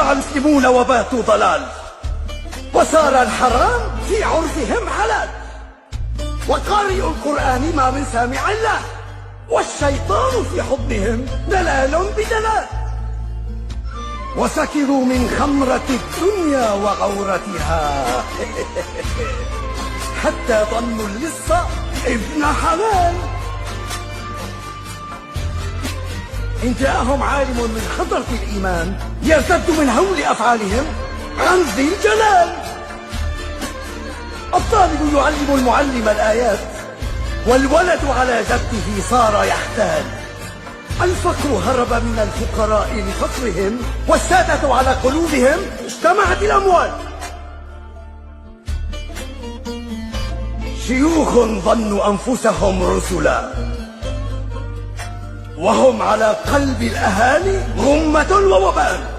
اجتمع المسلمون وباتوا ضلال، وصار الحرام في عرفهم حلال، وقارئ القرآن ما من سامع له، والشيطان في حضنهم دلال بدلال، وسكروا من خمرة الدنيا وغورتها حتى ظنوا اللص ابن حلال. إن جاءهم عالم من خطرة الإيمان يرتد من هول أفعالهم عن ذي الجلال. الطالب يعلم المعلم الآيات، والولد على جده صار يحتال. الفقر هرب من الفقراء لفقرهم، والسادة على قلوبهم اجتمعت الأموال. شيوخ ظنوا أنفسهم رسلا، وهم على قلب الأهالي غمة ووبال.